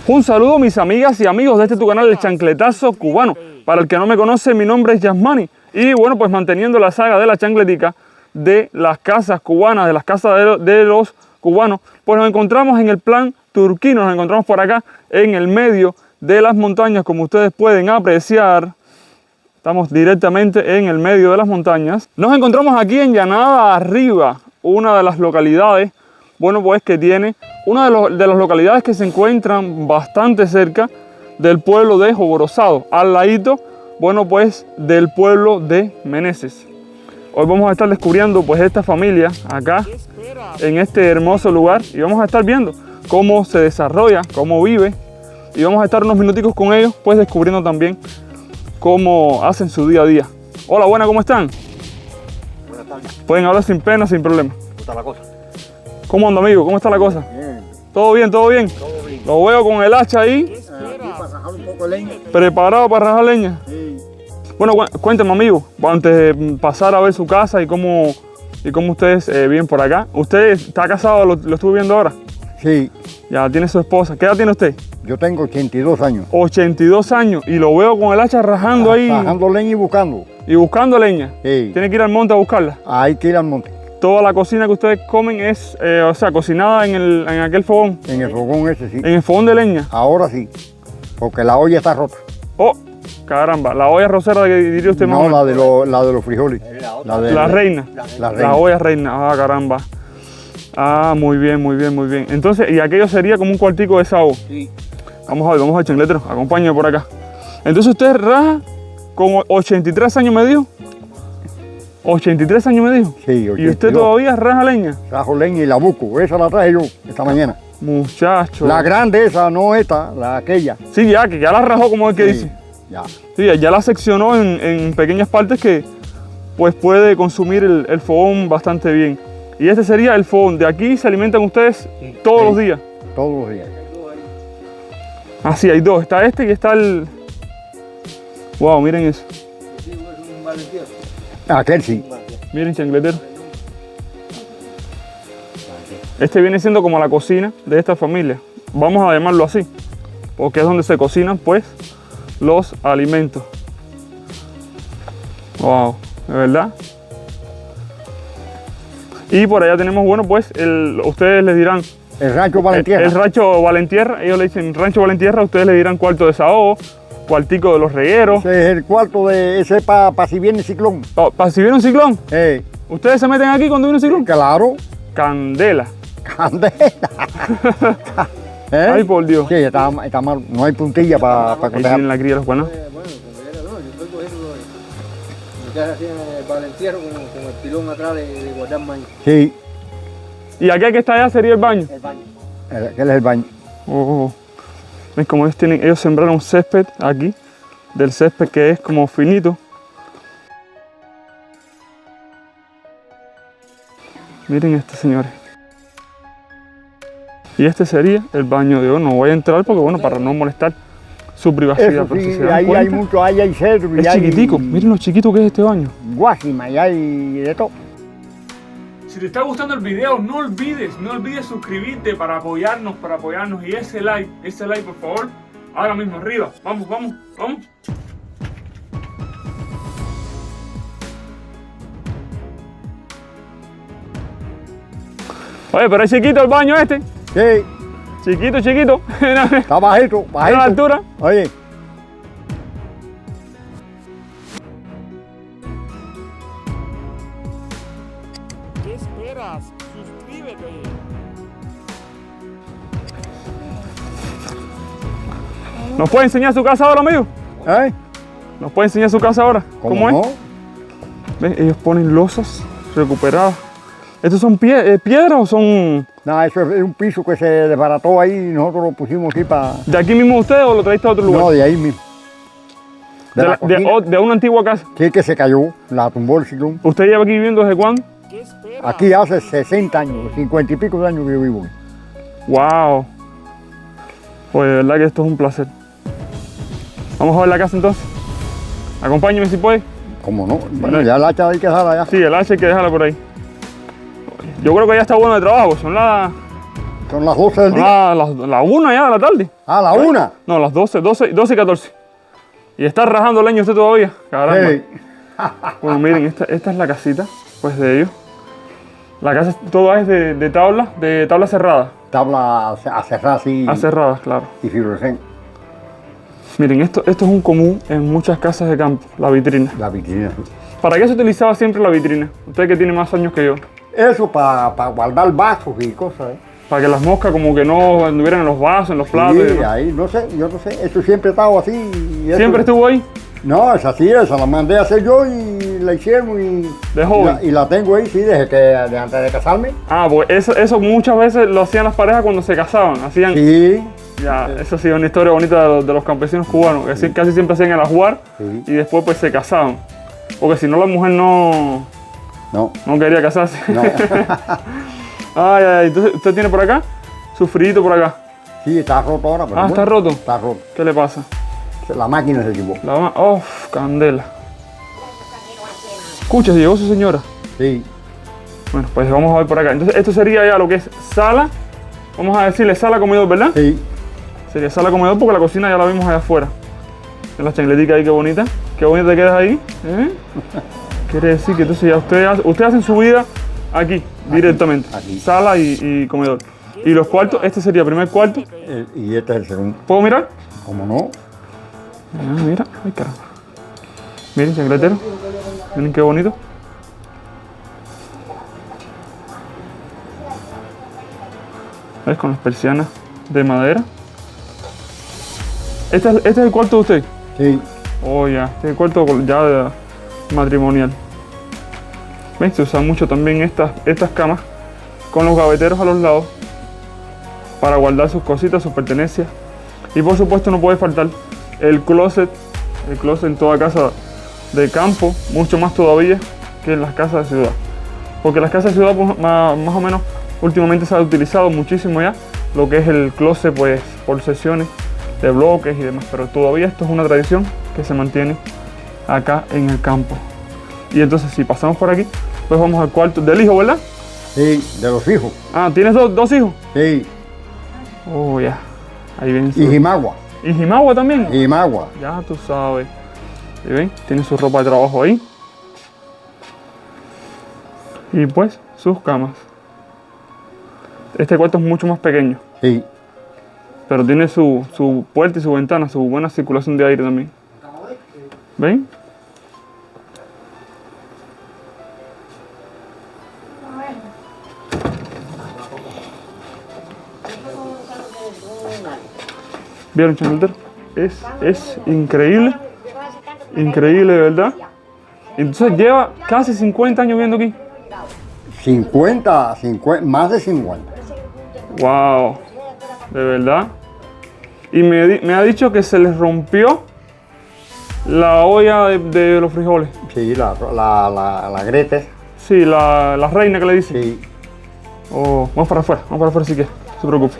Un saludo mis amigas y amigos de tu canal El Chancletazo Cubano. Para el que no me conoce, mi nombre es Yasmani. Y bueno, pues manteniendo la saga de la chancletica, de las casas cubanas, de las casas de los cubanos, pues nos encontramos en el plan turquino, nos encontramos por acá en el medio de las montañas, como ustedes pueden apreciar. Estamos directamente en el medio de las montañas. Nos encontramos aquí en Llanada Arriba, una de las localidades, bueno, pues que tiene una de las localidades que se encuentran bastante cerca del pueblo de Joborosado, al ladito, bueno, pues del pueblo de Meneses. Hoy vamos a estar descubriendo pues esta familia acá en este hermoso lugar y vamos a estar viendo cómo se desarrolla, cómo vive, y vamos a estar unos minuticos con ellos, pues descubriendo también cómo hacen su día a día. Hola, buenas, ¿cómo están? Buenas tardes. Pueden hablar sin pena, sin problema. ¿Cómo está la cosa? ¿Cómo anda, amigo? ¿Cómo está la cosa? Bien. ¿Todo bien? ¿Todo bien? Todo bien. Lo veo con el hacha ahí, Aquí para sacar un poco de leña. preparado para rajar leña. Sí. Bueno, cuénteme, amigo, antes de pasar a ver su casa y cómo ustedes viven por acá. ¿Usted está casado? ¿Lo estuve viendo ahora? Sí. Ya tiene su esposa. ¿Qué edad tiene usted? Yo tengo 82 años. 82 años y lo veo con el hacha rajando ahí Bajando leña y buscando. y buscando leña. Sí. Tiene que ir al monte a buscarla. Hay que ir al monte. Toda la cocina que ustedes comen es, o sea, cocinada en aquel fogón, En el fogón ese sí. en el fogón de leña. Ahora sí. Porque la olla está rota. Oh, caramba, la olla rosera que diría usted más o No, menos. la de los frijoles. La reina. La La reina. olla reina. Ah, caramba. Ah, muy bien, muy bien, muy bien. Entonces, y aquello sería como un cuartico de desahogo. Sí. Vamos a ver, vamos al chancletero. Acompáñame por acá. Entonces usted raja con 83 años, me dijo. 83 años, me dijo. Sí, Y usted 82. todavía raja leña. Trajo leña y la busco. Esa la traje yo esta mañana. Muchacho. La grande esa, no esta, la aquella. Sí, ya, que ya la rajó, como es que Sí, dice. Ya. Sí, ya la seccionó en pequeñas partes que pues puede consumir el fogón bastante bien. Y este sería el fogón. De aquí se alimentan ustedes todos Sí. los días. Todos los días. Ah, sí, hay dos. Está este y está el... Wow, miren eso. Aquel sí. Miren, chancletero. Este viene siendo como la cocina de esta familia. Vamos a llamarlo así, porque es donde se cocinan pues los alimentos. Wow, de verdad. Y por allá tenemos, bueno, pues, ustedes les dirán, El rancho Valentierra. el rancho Valentierra, ellos le dicen rancho Valentierra, ustedes le dirán cuarto de desahogo, cuartico de los regueros. Ese es el cuarto de ese para si viene ciclón. Para si viene un ciclón, Eh, ustedes se meten aquí cuando viene un ciclón. claro, Candela. candela. ¿Eh? Ay, por Dios. Sí, está mal. No hay puntilla para Ahí cotejar. tienen la cría de los guanos. Bueno, como era, no, yo estoy cogiendo mi casa así en el valentierro con el pilón atrás de guardar maíz. Sí, Y aquel que está allá sería el baño. El baño. aquel es el baño. Oh. ¿Ves cómo ellos sembraron césped aquí? Del césped que es como finito. Miren este, señores. Y este sería el baño de hoy. No voy a entrar porque, bueno, para no molestar su privacidad. Eso pero si sí, se dan ahí hay cuenta, mucho, ahí hay cedro y es hay chiquitico. Miren lo chiquito que es este baño. guásima y hay de todo. Si te está gustando el video, no olvides suscribirte para apoyarnos y ese like por favor, ahora mismo arriba. Vamos. Oye, pero es chiquito el baño este. Sí, Chiquito. está bajito, A la bajito. altura. Oye, ¿Qué esperas? Suscríbete. ¿Nos puede enseñar su casa ahora, amigo? ¿eh? ¿Nos puede enseñar su casa ahora? ¿Cómo es? no? ¿Ves? Ellos ponen losas recuperadas. ¿Estos son piedras o son No, eso es un piso que se desbarató ahí y nosotros lo pusimos aquí para... de aquí mismo ustedes o lo traiste a otro lugar? No, de ahí mismo. De la cocina. de una antigua casa. Sí, que se cayó, la tumbó el ciclón. ¿Usted lleva aquí viviendo desde cuándo? Aquí hace 60 años, 50 y pico de años que yo vivo. ¡Wow! Pues de verdad que esto es un placer. Vamos a ver la casa entonces. Acompáñeme si puede. ¿Cómo no? Bueno, ya el hacha hay que dejarla ya. Sí, el hacha hay que dejarla por ahí. Yo creo que ya está bueno de trabajo. Son las Son las 12 del día. Ah, la 1 ya de la tarde. Ah, la 1. No, las 12 y 14. Y está rajando leña usted todavía. Caramba. Sí. Bueno, miren, esta es la casita, pues, de ellos. La casa toda es de tabla cerrada. Tabla acerrada así Acerradas, claro. y fibrosen. Miren, esto es un común en muchas casas de campo, la vitrina. La vitrina. ¿Para qué se utilizaba siempre la vitrina? Usted que tiene más años que yo. Eso para guardar vasos y cosas. Para que las moscas como que no anduvieran en los vasos, en los platos. y Sí, demás. ahí, no sé, yo no sé. Eso siempre ha estado así. y eso- ¿Siempre estuvo ahí? No, es así, esa la mandé a hacer yo y la hicieron y... ¿De joven? Y la tengo ahí, sí, de antes de casarme. Ah, pues eso muchas veces lo hacían las parejas cuando se casaban. Hacían, Sí, ya, esa ha sido una historia bonita de los campesinos cubanos, que casi siempre hacían el ajuar sí. y después pues se casaban. Porque si no la mujer no quería casarse. No. Ay, ay, entonces usted tiene por acá su frito por acá. Sí, está roto ahora. Pero Ah, bueno, ¿está roto? Está roto. ¿Qué le pasa? La máquina se equivocó. Candela. Escucha, llegó su señora. Sí, Bueno, pues vamos a ver por acá. Entonces esto sería ya lo que es sala. Vamos a decirle sala comedor, ¿verdad? sí. Sería sala comedor porque la cocina ya la vimos allá afuera. En la chancletica ahí, qué bonita. Qué bonita te quedas ahí. ¿Eh? Quiere decir que entonces ya ustedes hacen su vida aquí, directamente. aquí. Sala y comedor. Y los cuartos, este sería el primer cuarto. Y este es el segundo. ¿Puedo mirar? ¿Cómo no? Mira. Ay, caramba. Miren, chancletero. Miren qué bonito. ¿Ves? Con las persianas de madera. Este es el cuarto de usted. Sí, Oh, ya. Este es el cuarto ya matrimonial. ¿Ves? Se usan mucho también estas camas con los gaveteros a los lados para guardar sus cositas, sus pertenencias. Y por supuesto no puede faltar el closet en toda casa de campo, mucho más todavía que en las casas de ciudad. Porque las casas de ciudad pues, más o menos últimamente se ha utilizado muchísimo ya lo que es el closet pues por sesiones de bloques y demás, pero todavía esto es una tradición que se mantiene acá en el campo. Y entonces si pasamos por aquí, pues vamos al cuarto del hijo, ¿verdad? sí, de los hijos. Ah, ¿tienes dos hijos? Sí, Oh, ya. Ahí ven y Jimagua. ¿Y Jimagua también? Jimagua. Ya tú sabes. ¿Y ven? Tiene su ropa de trabajo ahí. Y pues, sus camas. Este cuarto es mucho más pequeño, Sí, pero tiene su puerta y su ventana, su buena circulación de aire también. ¿Ven? ¿Vieron, chancletero? Es increíble. Increíble, de verdad. Entonces lleva casi 50 años viviendo aquí. 50, más de 50. Wow, de verdad. Y me ha dicho que se les rompió la olla de los frijoles. Sí, la Grete. Sí, la reina que le dice. Sí, Oh, vamos para afuera si quieres, no se preocupe.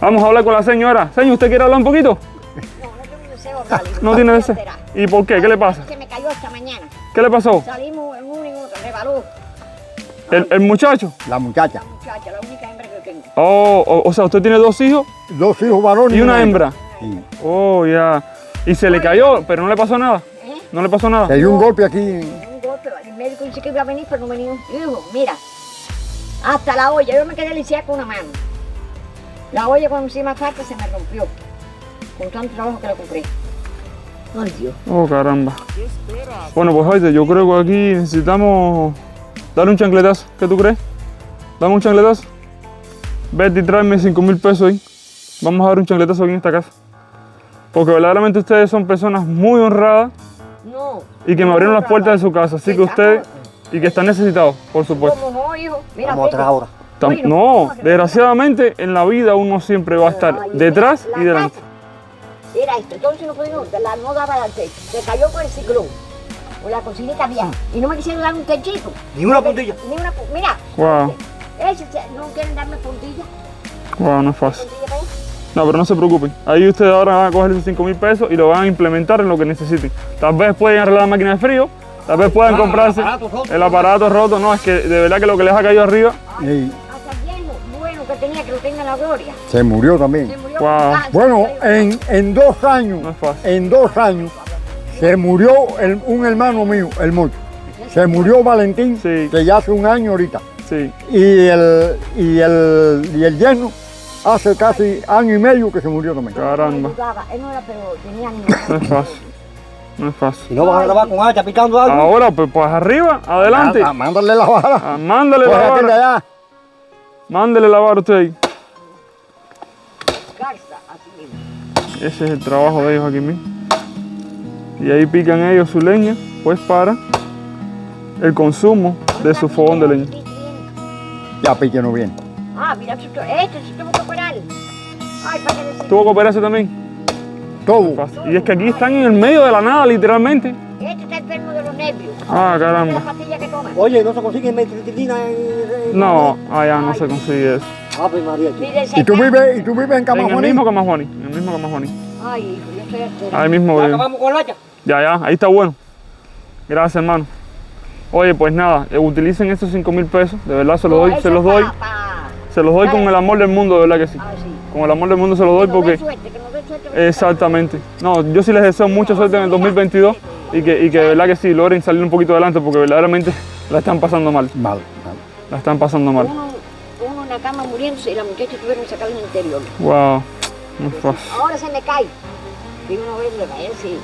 Vamos a hablar con la señora. Señor, ¿usted quiere hablar un poquito? No tengo deseo, vale. No tiene deseo. ¿Y por qué? ¿Qué le pasa? Se me cayó esta mañana. ¿Qué le pasó? Salimos en uno y otro, rebaló. El muchacho. la muchacha. Muchacha, la única hembra que tengo. O sea, usted tiene 2 hijos 2 hijos varones y una hembra. Sí. Oh, ya. Y se le cayó, pero no le pasó nada. ¿Eh? No le pasó nada. Se dio un golpe aquí. Un golpe, el médico dice que iba a venir, pero no venía. Hijo, mira, hasta la olla, yo me quedé lisiada con una mano. La olla cuando encima falta se me rompió. Con tanto trabajo que la compré. Ay, Dios. Oh, caramba. Bueno, pues oye, yo creo que aquí necesitamos darle un chancletazo. ¿Qué tú crees? Dame un chancletazo. Vete y tráeme 5.000 pesos ahí. Vamos a dar un chancletazo aquí en esta casa. Porque verdaderamente ustedes son personas muy honradas No. y que me abrieron las puertas de su casa. Así que ustedes, y que están necesitados, por supuesto. Como no, hijo. Mira, Vamos a otra hora. No, desgraciadamente en la vida uno siempre va a estar detrás y delante. Era esto, entonces no pudimos, no daba el techo, se cayó con el ciclón, con la cocinita vieja, y no me quisieron dar un techito. Ni una puntilla. Ni una, mira, Wow, no quieren darme puntilla, wow, no es fácil. puntilla para allá. No, pero no se preocupen. Ahí ustedes ahora van a coger esos 5.000 pesos y lo van a implementar en lo que necesiten. Tal vez pueden arreglar la máquina de frío Tal vez puedan comprarse el aparato roto. No, es que de verdad que lo que les ha caído arriba. Y Hasta el viejo bueno que tenía que lo tenga en la gloria. se murió también. Se murió Wow. con cáncer. Bueno, en 2 años, No es fácil. en 2 años, se murió un hermano mío, el Mocho. Se murió Valentín, Sí. que ya hace 1 año ahorita. Sí. Y el yerno hace casi 1 año y medio que se murió también. Caramba. Él no era, pero tenía No es fácil. No es fácil. Si no vas a grabar con hacha picando algo. Ahora, pues arriba, adelante. Mándale la vara. Ah, mándale la Pues aquel de vara. allá. Mándele la vara a usted ahí. garza, así mismo. Ese es el trabajo de ellos aquí mismo. Y ahí pican ellos su leña, pues para el consumo de su fogón de leña. Ya pique no viene. Ah, mira, este se tuvo que operar. Ay, para que decir. ¿Tuvo que operarse también? Todo. Y es que aquí están en el medio de la nada, literalmente. Este está enfermo de los nervios. Ah, De la caramba. pastilla que toma. Oye, ¿no se consigue metricilina en No, allá no se consigue eso. Ave María, chico. Mire, ¿Y tú vives en En el Camajuaní? mismo Camajuaní. En el mismo Camajuaní. Ay, hijo, yo estoy altera. Ahí mismo ¿Ya vive. acabamos con la hacha? Ya, ahí está bueno. Gracias, hermano. Oye, pues nada, utilicen esos 5.000 pesos. De verdad se los doy, se los doy. Se los doy con el amor del mundo, de verdad que sí. Ah, sí. Con el amor del mundo se los doy porque... Que nos dé suerte. Exactamente. No, yo sí les deseo mucha suerte en el 2022 y que de verdad que sí, logren salir un poquito adelante porque verdaderamente la están pasando mal. Mal. La están pasando mal. Uno en la cama muriéndose y la muchacha tuvieron que sacarla en el interior. Wow, muy fácil. Ahora se me cae. Y uno ve de caer, sí.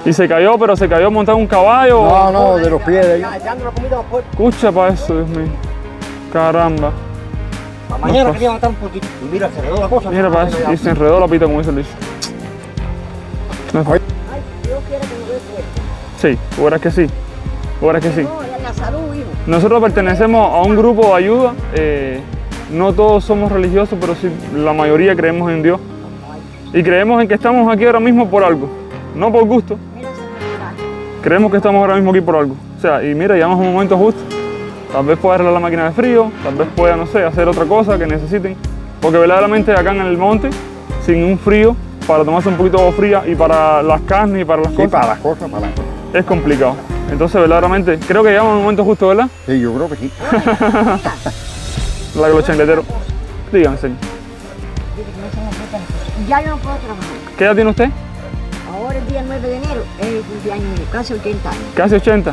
Y se cayó, pero se cayó montado en un caballo. No, de los pies de ahí. Ya, echando la comida por Escucha para eso, Dios mío. Caramba. para mañana No, que levantar un poquito. Y mira, se redó la cosa. Mira para eso. Y se enredó la pita, como dice Luis. No es fácil. Ay, Dios quiera que nos dé suerte. Sí, tú verás que sí. Tú verás que sí. No, en la salud, hijo. Nosotros pertenecemos a un grupo de ayuda. No todos somos religiosos, pero sí la mayoría creemos en Dios. Y creemos en que estamos aquí ahora mismo por algo. No por gusto. Mira esa enfermedad. Creemos que estamos ahora mismo aquí por algo. O sea, y mira, llegamos a un momento justo. Tal vez pueda arreglar la máquina de frío, tal vez pueda, no sé, hacer otra cosa que necesiten. Porque verdaderamente acá en el monte, sin un frío, para tomarse un poquito de agua fría y para las carnes y para las Sí, cosas, para las cosas, para las cosas. es complicado. Entonces, verdaderamente, creo que llegamos a un momento justo, ¿verdad? Sí, yo creo que sí. La que los chancleteros. Díganme, señor. Ya yo no puedo trabajar. ¿Qué edad tiene usted? Ahora el día 9 de enero es el cumpleaños mío, casi 80 años. Casi 80.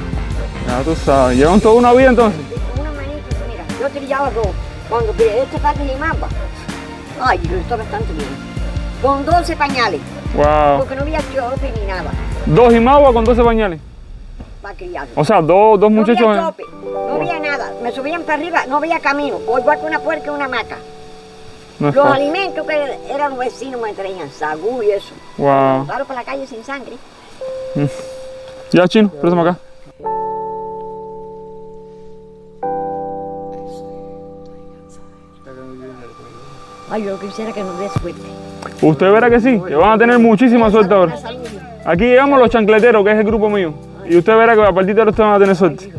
Ya tú sabes. Llevan toda una vida entonces. Una manita, mira, yo trillaba dos. Cuando este parte de mapa, ay, yo estoy bastante bien. Con 12 pañales, Wow. porque no había chope ni nada 2 Imagua con 12 pañales. para criarlo. O sea, dos No muchachos. había chope, no había nada. Me subían para arriba, no había camino. O igual que una puerca y una hamaca. No es Los fácil. alimentos que eran los vecinos me traían, sagú y eso. Wow. Claro, para la calle sin sangre. Ya, chino, préstame acá. Ay, yo quisiera que nos dé suerte. Usted verá que sí, que van a tener muchísima suerte ahora. Aquí llegamos los chancleteros, que es el grupo mío. Y usted verá que a partir de ahora ustedes van a tener suerte.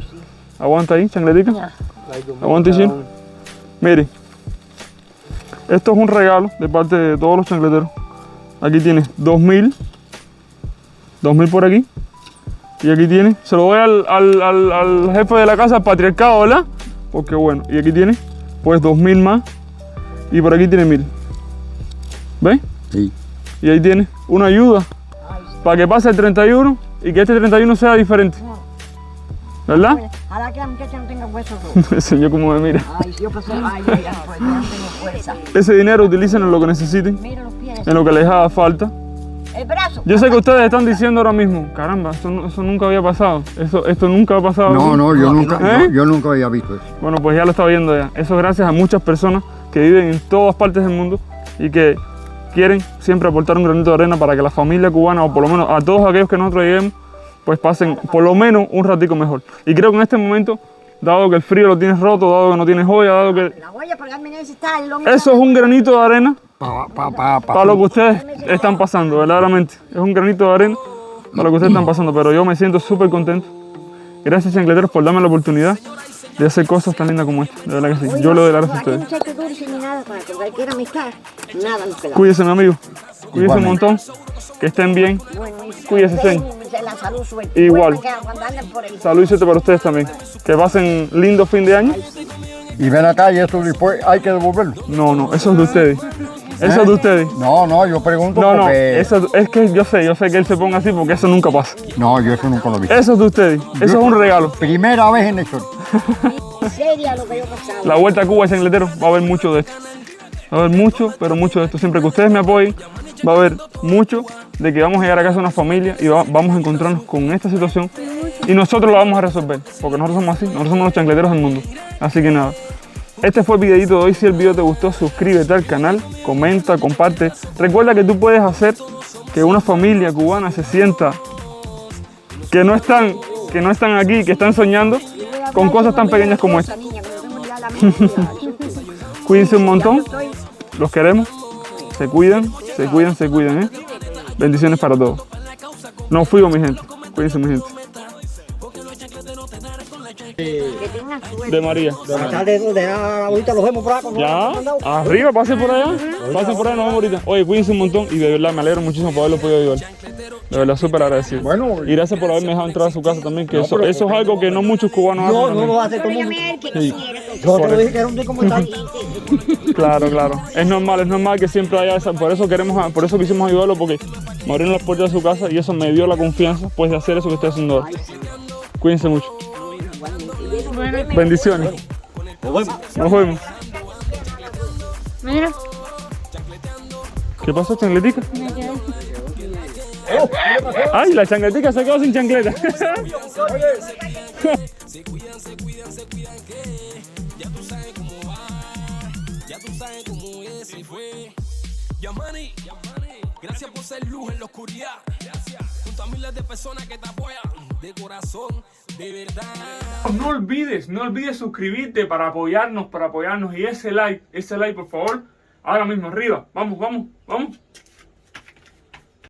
Aguanta ahí, chancletica. Aguanta, chino. Mire, esto es un regalo de parte de todos los chancleteros. Aquí tiene 2.000. 2.000 por aquí. Y aquí tiene, se lo doy al jefe de la casa, al patriarcado, ¿verdad? Porque bueno, y aquí tiene pues 2.000 más. Y por aquí tiene 1.000. ¿Ves? Sí. Y ahí tiene una ayuda para que pase el 31 y que este 31 sea diferente. ¿Verdad? Ojalá que la muchacha no tenga huesos rojos. El señor como me mira. Ay, si yo pasé, ay, pues ya no tengo fuerza. Ese dinero utilícenlo en lo que necesiten, Mira los pies. en lo que les haga falta. El brazo. Yo sé que ustedes están diciendo ahora mismo, caramba, eso nunca había pasado. Esto nunca ha pasado. No, yo nunca, ¿Eh? yo nunca había visto eso. Bueno, pues ya lo está viendo ya. Eso es gracias a muchas personas que viven en todas partes del mundo y que quieren siempre aportar un granito de arena para que la familia cubana, o por lo menos a todos aquellos que nosotros lleguemos, pues pasen por lo menos un ratico mejor. Y creo que en este momento, dado que el frío lo tienes roto, dado que no tienes joya, dado que... La voy a pagar, mira, está el lomo. Eso es un granito de arena Pa, para lo que ustedes están pasando, verdaderamente. Es un granito de arena para lo que ustedes están pasando, pero yo me siento súper contento. Gracias, chancleteros, por darme la oportunidad de hacer cosas tan lindas como esta. De verdad que sí. Yo lo doy gracias a Aquí no ustedes. se te dulce ni nada para que cualquiera amistad. Nada nos queda. Cuídese, mi amigo. Cuídese un Igualmente. montón. Que estén bien. Bueno, Cuídese, señor. se la bendiciones, salud, suerte. Igual. Cuando anden por ahí. Salud y suerte para ustedes también. Que pasen lindo fin de año. Y ven acá y eso después hay que devolverlo. No, eso es de ustedes. Eso es de ustedes. No, yo pregunto No, porque... eso es que yo sé que él se ponga así porque eso nunca pasa. No, yo eso nunca lo vi. Eso es de ustedes. Eso es un regalo. Primera vez en la historia. Seria lo que yo pasaba. La vuelta a Cuba, changletero, va a haber mucho de esto. Va a haber mucho, pero mucho de esto. Siempre que ustedes me apoyen, va a haber mucho de que vamos a llegar a casa una familia y vamos a encontrarnos con esta situación y nosotros la vamos a resolver, porque nosotros somos así, nosotros somos los chancleteros del mundo. Así que nada, este fue el videito de hoy. Si el video te gustó, suscríbete al canal, comenta, comparte. Recuerda que tú puedes hacer que una familia cubana se sienta que no están aquí, que están soñando con cosas tan pequeñas como esta. Cuídense un montón, los queremos, se cuidan, ¿eh? Bendiciones para todos. No fuimos, mi gente, cuídense, mi gente. Que tengan suerte. De María. Buenas tardes, ahorita los vemos por acá. Ya, arriba, pase por allá, nos vemos ahorita. Oye, cuídense un montón y de verdad me alegro muchísimo por haberlo podido ayudar. De verdad, súper agradecido. Bueno, Y gracias por haberme dejado entrar a su casa también, que eso es algo que no muchos cubanos hacen. No también. lo hace todo el mundo. Yo te lo dije que era un día como tal. Claro. Es normal que siempre haya esa. Por eso quisimos ayudarlo, porque me abrieron las puertas de su casa y eso me dio la confianza pues de hacer eso que estoy haciendo ahora. Cuídense mucho. Bendiciones. Nos vemos. Mira, ¿Qué pasó, chancletica? Ay, la chancletica se quedó sin chancleta. Se cuidan que ya tú sabes cómo va, ya tú sabes cómo es y fue. Yamani, gracias por ser luz en la oscuridad. Gracias. Junto a miles de personas que te apoyan de corazón, de verdad. No olvides suscribirte para apoyarnos y ese like por favor, ahora mismo arriba. Vamos.